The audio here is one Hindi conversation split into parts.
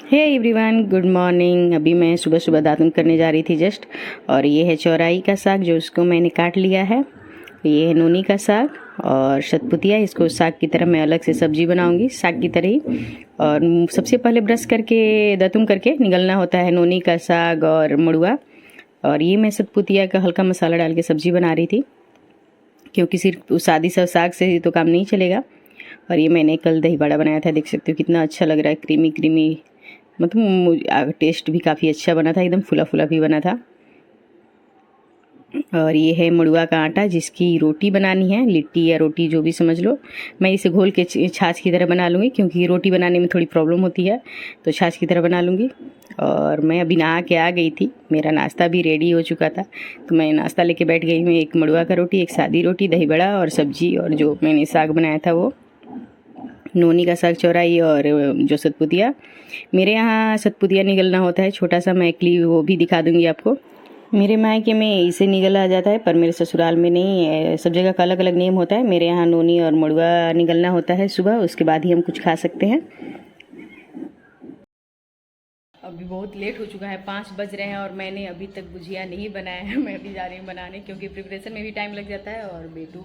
Hey everyone, good morning. अभी मैं सुबह सुबह दातुन करने जा रही थी जस्ट। और ये है चौराई का साग जो उसको मैंने काट लिया है। ये है नोनी का साग और सतपुतिया। इसको साग की तरह मैं अलग से सब्जी बनाऊंगी, साग की तरह ही। और सबसे पहले ब्रश करके दातुन करके निगलना होता है नोनी का साग और मड़ुआ। और ये मैं सतपुतिया का हल्का मसाला डाल के सब्जी बना रही थी, क्योंकि सिर्फ सादी सा साग से ही तो काम नहीं चलेगा। और ये मैंने कल दही बड़ा बनाया था, देख सकते हो कितना अच्छा लग रहा है, क्रीमी क्रीमी। मतलब टेस्ट भी काफ़ी अच्छा बना था, एकदम फुला फुला भी बना था। और ये है मड़ुआ का आटा जिसकी रोटी बनानी है, लिट्टी या रोटी जो भी समझ लो। मैं इसे घोल के छाछ की तरह बना लूँगी, क्योंकि रोटी बनाने में थोड़ी प्रॉब्लम होती है, तो छाछ की तरह बना लूँगी। और मैं अभी नहा के आ गई थी, मेरा नाश्ता भी रेडी हो चुका था, तो मैं नाश्ता लेके बैठ गई हूँ। एक मड़ुआ का रोटी, एक सादी रोटी, दही बड़ा और सब्जी, और जो मैंने साग बनाया था वो नोनी का साग, चौराई और जो सतपुतिया। मेरे यहाँ सतपुतिया निगलना होता है छोटा सा, मैं क्लिप वो भी दिखा दूंगी आपको। मेरे मायके में इसे निगला जाता है, पर मेरे ससुराल में नहीं है। सब जगह का अलग अलग नेम होता है। मेरे यहाँ नोनी और मड़ुआ निगलना होता है सुबह, उसके बाद ही हम कुछ खा सकते हैं। अभी बहुत लेट हो चुका है, 5 बज रहे हैं और मैंने अभी तक गुजिया नहीं बनाया है। मैं अभी जा रही हूँ बनाने, क्योंकि प्रिपरेशन में भी टाइम लग जाता है और बेटू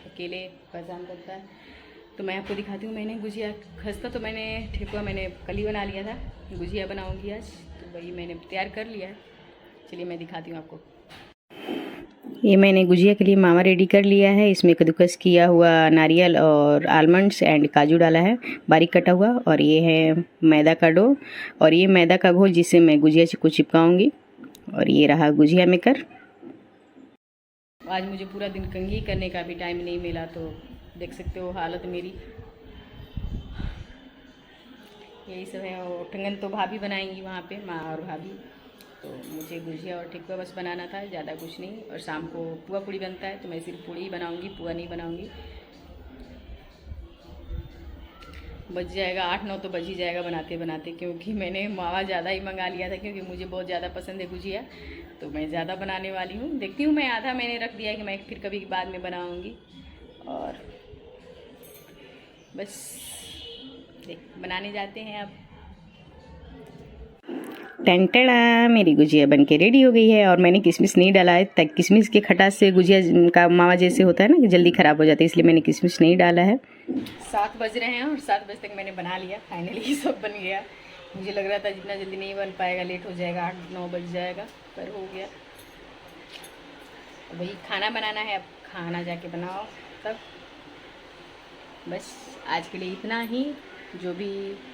अकेले परेशान करता है। तो मैं आपको दिखाती हूँ। मैंने गुजिया खस्ता तो मैंने ठेकुआ मैंने कल ही बना लिया था, गुजिया बनाऊँगी आज, तो वही मैंने तैयार कर लिया है। चलिए मैं दिखाती हूँ आपको। ये मैंने गुजिया के लिए मावा रेडी कर लिया है। इसमें कद्दूकस किया हुआ नारियल और आलमंड्स एंड काजू डाला है बारीक कटा हुआ। और ये है मैदा का डो, और ये मैदा का घोल जिससे मैं गुजिया को चिपकाऊंगी। और ये रहा गुजिया मेकर। आज मुझे पूरा दिन कंघी करने का भी टाइम नहीं मिला, तो देख सकते हो हालत मेरी। यही सब है। और ठंगन तो भाभी बनाएंगी वहाँ पे, माँ और भाभी। तो मुझे गुजिया और ठेकुआ बस बनाना था, ज़्यादा कुछ नहीं। और शाम को पुआ पूड़ी बनता है, तो मैं सिर्फ पूड़ी ही बनाऊँगी, पुआ नहीं बनाऊँगी। बज जाएगा 8-9 तो बज ही जाएगा बनाते बनाते, क्योंकि मैंने मावा ज़्यादा ही मंगा लिया था, क्योंकि मुझे बहुत ज़्यादा पसंद है गुजिया। तो मैं ज़्यादा बनाने वाली हूँ, देखती हूँ। मैं आधा मैंने रख दिया है कि मैं फिर कभी बाद में बनाऊँगी। और बस देख बनाने जाते हैं अब। टेंटेड़ा, मेरी गुजिया बनके रेडी हो गई है। और मैंने किशमिश नहीं डाला है, तक किशमिश के खटास से गुजिया का मावा जैसे होता है ना कि जल्दी ख़राब हो जाता है, इसलिए मैंने किशमिश नहीं डाला है। 7 बज रहे हैं और 7 बजे तक मैंने बना लिया, फाइनली सब बन गया। मुझे लग रहा था जितना जल्दी नहीं बन पाएगा, लेट हो जाएगा, 8-9 बज जाएगा, पर हो गया। तो वही खाना बनाना है, अब खाना जाके बनाओ तब। बस आज के लिए इतना ही। जो भी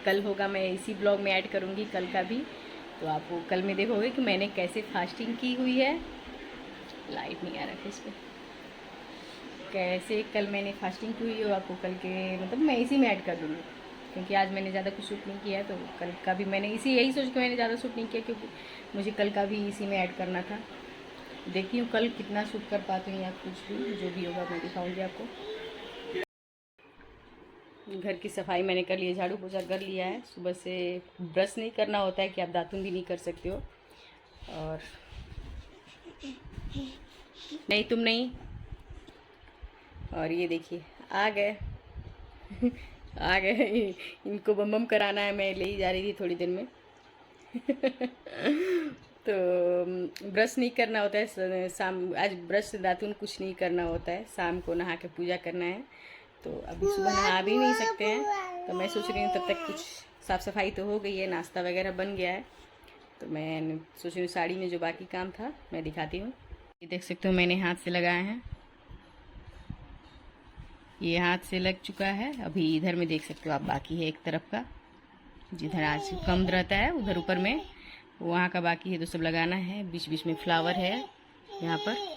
कल होगा मैं इसी ब्लॉग में ऐड करूँगी, कल का भी। तो आपको कल में देखोगे कि मैंने कैसे फास्टिंग की हुई है। लाइट नहीं आ रहा है इस पर। कैसे कल मैंने फास्टिंग की हुई है, आपको कल के मतलब मैं इसी में ऐड कर दूँगी, क्योंकि आज मैंने ज़्यादा कुछ शूट नहीं किया है। तो कल का भी मैंने यही सोच के मैंने ज़्यादा शूट नहीं किया, क्योंकि मुझे कल का भी इसी में ऐड करना था। देखती हूँ कल कितना शूट कर पाती हूँ, या कुछ भी जो भी होगा मैं दिखाऊँगी आपको। घर की सफाई मैंने कर ली है, झाड़ू पोछा कर लिया है। सुबह से ब्रश नहीं करना होता है कि आप दातुन भी नहीं कर सकते हो। और नहीं, तुम नहीं। और ये देखिए आ गए आ गए। इनको बम बम कराना है, मैं ले ही जा रही थी थोड़ी देर में। तो ब्रश नहीं करना होता है शाम, आज ब्रश से दातुन कुछ नहीं करना होता है, शाम को नहा के पूजा करना है। तो अभी सुबह नहा भी नहीं सकते हैं, तो मैं सोच रही हूँ तब तक कुछ साफ़ सफाई तो हो गई है, नाश्ता वगैरह बन गया है। तो मैं सोच रही हूँ साड़ी में जो बाकी काम था मैं दिखाती हूँ। ये देख सकते हो मैंने हाथ से लगाए हैं, ये हाथ से लग चुका है। अभी इधर में देख सकते हो आप, बाकी है एक तरफ का, जिधर आज कम रहता है उधर ऊपर में, वहाँ का बाकी है, तो सब लगाना है। बीच बीच में फ्लावर है, यहाँ पर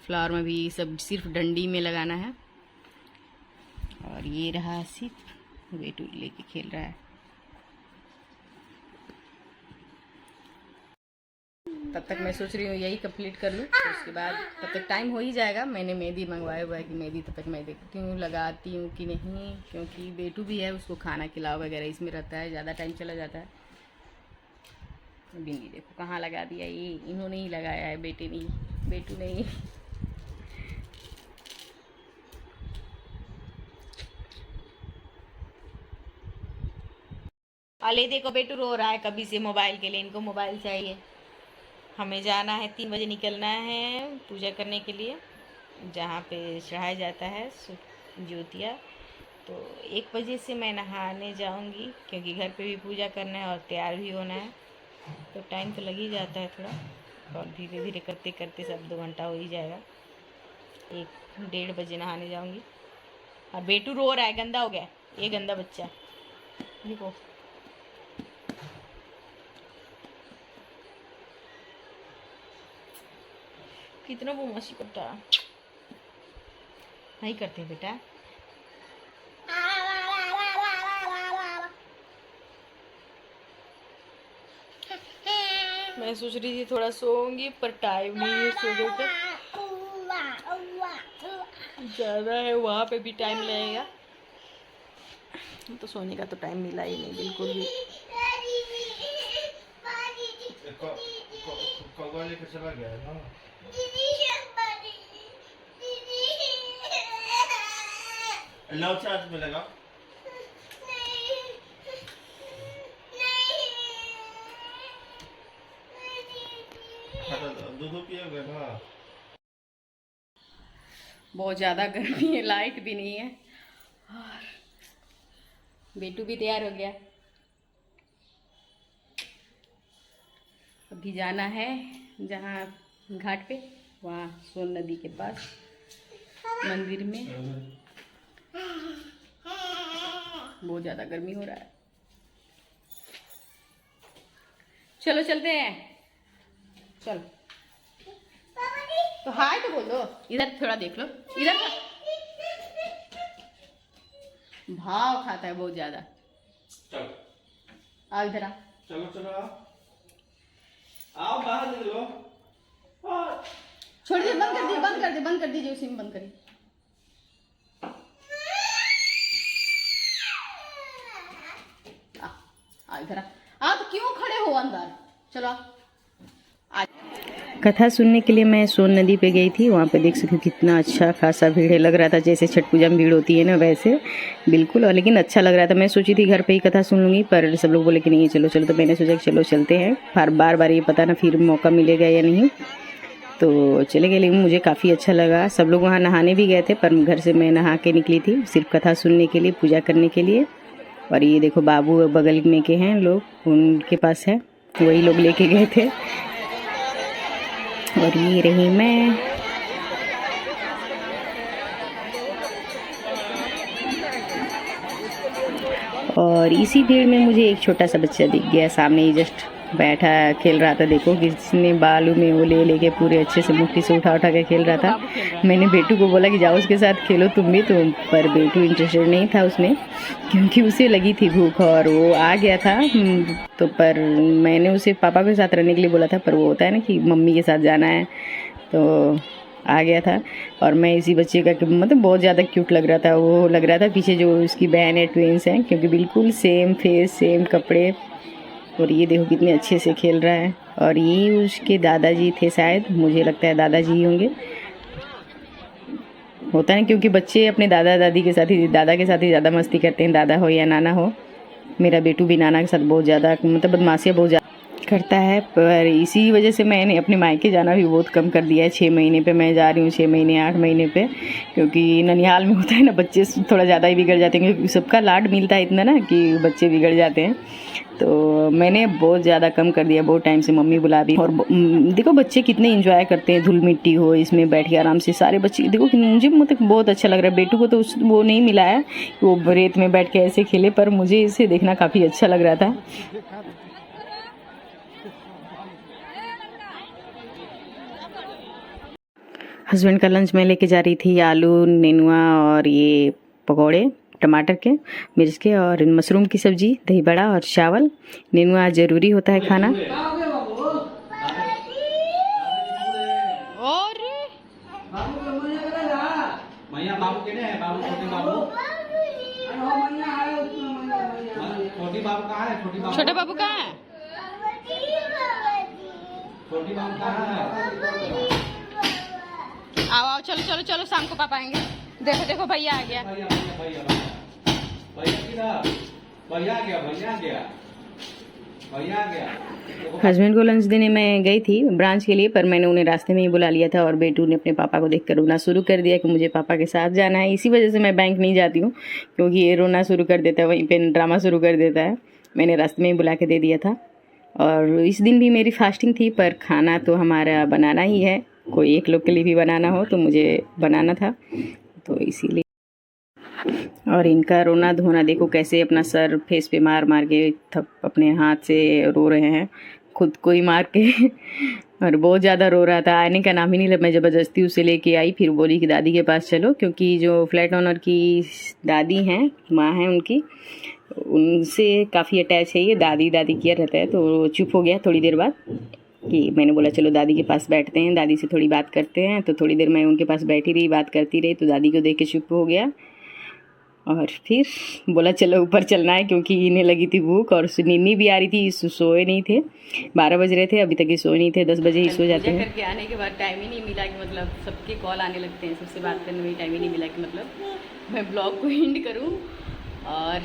फ्लावर में भी सब सिर्फ डंडी में लगाना है। और ये रहा सिर्फ बेटू लेके खेल रहा है। तब तक मैं सोच रही हूँ यही कंप्लीट कर लूँ, तो उसके बाद तब तक टाइम हो ही जाएगा। मैंने मेहंदी मंगवाया हुआ है कि मेहंदी तब तक मैं देखती हूँ लगाती हूँ कि नहीं, क्योंकि बेटू भी है, उसको खाना खिलाओ वगैरह इसमें रहता है, ज़्यादा टाइम चला जाता है। बिंदी देखो कहाँ लगा दिया, ये इन्होंने ही लगाया है, बेटे ने, बेटू नहीं। अले देखो बेटू रो रहा है कभी से मोबाइल के लिए, इनको मोबाइल चाहिए। हमें जाना है, 3 बजे निकलना है पूजा करने के लिए, जहाँ पे चढ़ाया जाता है ज्योतिया। तो 1 बजे से मैं नहाने जाऊँगी, क्योंकि घर पे भी पूजा करना है और तैयार भी होना है, तो टाइम तो लग ही जाता है थोड़ा, और धीरे धीरे करते करते सब 2 घंटा हो ही जाएगा। 1-1:30 बजे नहाने जाऊँगी। और बेटू रो रहा है, गंदा हो गया, ये गंदा बच्चा देखो। कितना वो मस्ती करता है, नहीं करते बेटा। मैं सोच रही थी थोड़ा सोऊंगी, पर टाइम नहीं है सोने का, ज़्यादा है, वहाँ पे भी टाइम लगेगा, तो सोने का तो टाइम मिला ही नहीं बिल्कुल भी। लेकर चला गया है ना। लाओ चार्ज में लगा। दूध पियोगे ना। बहुत ज़्यादा गर्मी है, लाइट भी नहीं है, और बेटू भी तैयार हो गया। अभी जाना है जहाँ घाट पे, वहाँ सोन नदी के पास मंदिर में। बहुत ज़्यादा गर्मी हो रहा है, चलो चलते हैं, चलो। तो हाय तो बोल दो, इधर थोड़ा देख लो, इधर भाव खाता है बहुत ज्यादा। चलो आ इधर आ, चलो चलो आओ बाहर निकलो। छोड़ दे, बंद कर दिए, बंद कर दे, बंद कर दीजिए, उसी में बंद करिए। आ इधर आ, तो क्यों खड़े हो अंदर, चलो आ। कथा सुनने के लिए मैं सोन नदी पे गई थी, वहाँ पे देख सकते हो कितना अच्छा खासा भीड़ है, लग रहा था जैसे छठ पूजा में भीड़ होती है ना वैसे बिल्कुल, और लेकिन अच्छा लग रहा था। मैं सोची थी घर पे ही कथा सुन लूँगी, पर सब लोग बोले कि नहीं चलो चलो, तो मैंने सोचा कि चलो चलते हैं। बार बार ये पता ना फिर मौका मिलेगा या नहीं, तो चले गए। लेकिन मुझे काफ़ी अच्छा लगा। सब लोग वहाँ नहाने भी गए थे, पर घर से मैं नहा के निकली थी सिर्फ कथा सुनने के लिए, पूजा करने के लिए। और ये देखो बाबू बगल में के हैं लोग, उनके पास है, वही लोग लेके गए थे। और ये रही मैं, और इसी भीड़ में मुझे एक छोटा सा बच्चा दिख गया सामने ही, जस्ट बैठा खेल रहा था। देखो किसने बालू में वो ले लेके पूरे अच्छे से मुट्ठी से उठा उठा के खेल रहा था। मैंने बेटू को बोला कि जाओ उसके साथ खेलो तुम भी, तो पर बेटू इंटरेस्टेड नहीं था उसमें, क्योंकि उसे लगी थी भूख, और वो आ गया था। तो पर मैंने उसे पापा के साथ रहने के लिए बोला था, पर वो होता है ना कि मम्मी के साथ जाना है, तो आ गया था। और मैं इसी बच्चे का मतलब बहुत ज़्यादा क्यूट लग रहा था, वो लग रहा था पीछे जो उसकी बहन है, ट्विंस हैं, क्योंकि बिल्कुल सेम फेस सेम कपड़े। और ये देखो कितने अच्छे से खेल रहा है। और ये उसके दादाजी थे शायद, मुझे लगता है दादाजी ही होंगे, होता है क्योंकि बच्चे अपने दादा दादी के साथ ही, दादा के साथ ही ज़्यादा मस्ती करते हैं, दादा हो या नाना हो। मेरा बेटू भी नाना के साथ बहुत ज़्यादा मतलब बदमाशियाँ बहुत ज़्यादा करता है, पर इसी वजह से मैंने अपने मायके जाना भी बहुत कम कर दिया है। 6 महीने पे मैं जा रही हूँ, 6 महीने 8 महीने पे, क्योंकि ननिहाल में होता है ना बच्चे थोड़ा ज़्यादा ही बिगड़ जाते हैं, क्योंकि सबका लाड मिलता है इतना ना कि बच्चे बिगड़ जाते हैं। तो मैंने बहुत ज़्यादा कम कर दिया, बहुत टाइम से मम्मी बुला भी। और देखो बच्चे कितने इंजॉय करते हैं, धूल मिट्टी हो इसमें बैठ के आराम से सारे बच्चे। देखो मुझे मतलब बहुत अच्छा लग रहा है। बेटू को तो वो नहीं मिला है, वो रेत में बैठ के ऐसे खेले, पर मुझे इसे देखना काफ़ी अच्छा लग रहा था। हस्बैंड का लंच मैं लेके जा रही थी, आलू नेनुआ और ये पकौड़े टमाटर के, मिर्च के, और मशरूम की सब्जी, दही बड़ा और चावल। नेनुआ ज़रूरी होता है खाना। और छोटा बाबू कहाँ है? आओ आओ, चलो चलो चलो, शाम को पापा आएंगे। देखो देखो भैया आ गया। भैया आ गया। हस्बैंड को लंच देने मैं गई थी ब्रांच के लिए, पर मैंने उन्हें रास्ते में ही बुला लिया था और बेटू ने अपने पापा को देखकर रोना शुरू कर दिया कि मुझे पापा के साथ जाना है। इसी वजह से मैं बैंक नहीं जाती हूँ, क्योंकि ये रोना शुरू कर देता है, वहीं पे ड्रामा शुरू कर देता है। मैंने रास्ते में ही बुला के दे दिया था। और इस दिन भी मेरी फास्टिंग थी, पर खाना तो हमारा बनाना ही है। कोई एक लोग के लिए भी बनाना हो तो मुझे बनाना था, तो इसीलिए। और इनका रोना धोना देखो कैसे अपना सर फेस पे मार मार के अपने हाथ से रो रहे हैं, खुद को ही मार के। और बहुत ज़्यादा रो रहा था, आने का नाम ही नहीं लिया। मैं ज़बरदस्ती उसे लेके आई, फिर बोली कि दादी के पास चलो, क्योंकि जो फ्लैट ओनर की दादी हैं, माँ हैं उनकी, उनसे काफ़ी अटैच है ये, दादी दादी किया रहता है। तो वो चुप हो गया थोड़ी देर बाद कि मैंने बोला चलो दादी के पास बैठते हैं, दादी से थोड़ी बात करते हैं। तो थोड़ी देर मैं उनके पास बैठी रही, बात करती रही, तो दादी को देख के चुप हो गया। और फिर बोला चलो ऊपर चलना है, क्योंकि इन्हें लगी थी भूख और नींद भी आ रही थी। सोए नहीं थे, 12 बज रहे थे, अभी तक ये सोए नहीं थे। 10 बजे ही सो जाते हैं। करके आने के बाद टाइम ही नहीं मिला कि मतलब सबके कॉल आने लगते हैं, सबसे बात करने में टाइम ही नहीं मिला कि मतलब मैं ब्लॉग को एंड करूँ। और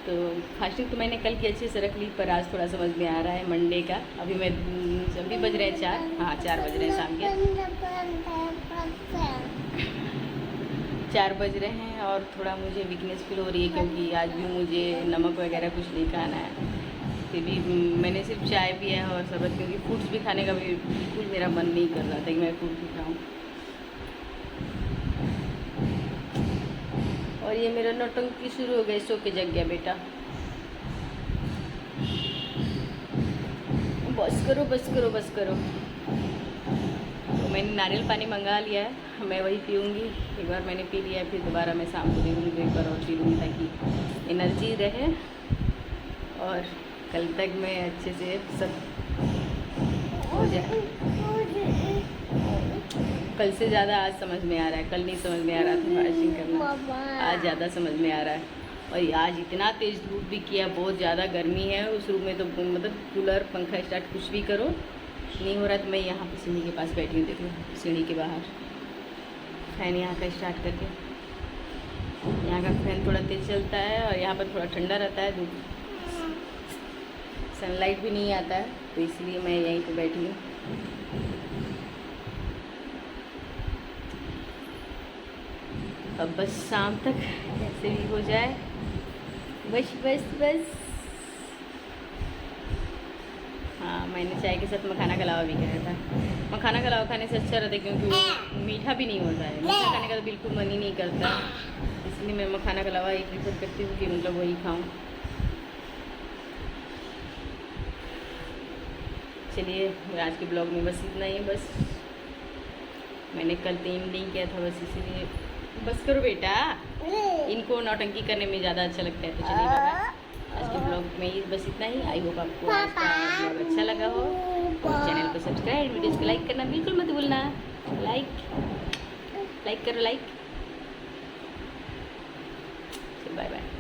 तो फास्टिंग तो मैंने कल की अच्छे से रख ली, पर आज थोड़ा समझ में आ रहा है मंडे का। अभी बज रहे हैं 4, हाँ 4 बज रहे हैं शाम के 4 बज रहे हैं। और थोड़ा मुझे वीकनेस फील हो रही है, क्योंकि आज भी मुझे नमक वगैरह कुछ नहीं खाना है। फिर भी मैंने सिर्फ चाय पिया है और शरबत, क्योंकि फ्रूट्स भी खाने का भी बिल्कुल मेरा मन नहीं कर रहा था कि मैं फ्रूट भी खाऊँ। और ये मेरा नौटंकी शुरू हो गई, सो के जग गया बेटा। बस करो बस करो बस करो। तो मैंने नारियल पानी मंगा लिया है, मैं वही पीऊँगी। एक बार मैंने पी लिया है, फिर दोबारा मैं शाम को पीऊँगी, एक बार और पी लूँगी ताकि एनर्जी रहे और कल तक मैं अच्छे से सब हो जाए। कल से ज़्यादा आज समझ में आ रहा है, कल नहीं समझ में आ रहा था फास्टिंग करना, आज ज़्यादा समझ में आ रहा है। और आज इतना तेज़ धूप भी किया, बहुत ज़्यादा गर्मी है उस रूम में, तो मतलब कूलर पंखा स्टार्ट कुछ भी करो नहीं हो रहा। तो मैं यहाँ पे सीढ़ी के पास बैठी हूँ, देखो सीढ़ी के बाहर फैन यहाँ का स्टार्ट करके। यहाँ का फैन थोड़ा तेज़ चलता है और यहाँ पर थोड़ा ठंडा रहता है, धूप सनलाइट भी नहीं आता है, तो इसलिए मैं यहीं पे बैठी हूँ। अब बस शाम तक कैसे भी हो जाए, बस बस बस। हाँ, मैंने चाय के साथ मखाना कलावा भी खाया था। मखाना कलावा खाने से अच्छा रहता है, क्योंकि वो मीठा भी नहीं होता है। मीठा खाने का तो बिल्कुल मन ही नहीं करता, इसलिए मैं मखाना कलावा ही प्रीफर करती हूँ कि मतलब वही खाऊँ। चलिए आज के ब्लॉग में बस इतना ही। बस मैंने कल 3 दिन किया था, बस इसीलिए बस करो बेटा, इनको नौटंकी करने में ज़्यादा अच्छा लगता है। तो चलिए बाबा, आज के ब्लॉग में बस इतना ही। आई होप आपको आज का ब्लॉग अच्छा लगा हो। चैनल को सब्सक्राइब, वीडियोज़ को लाइक करना बिल्कुल मत भूलना। लाइक करो, लाइक। Bye bye.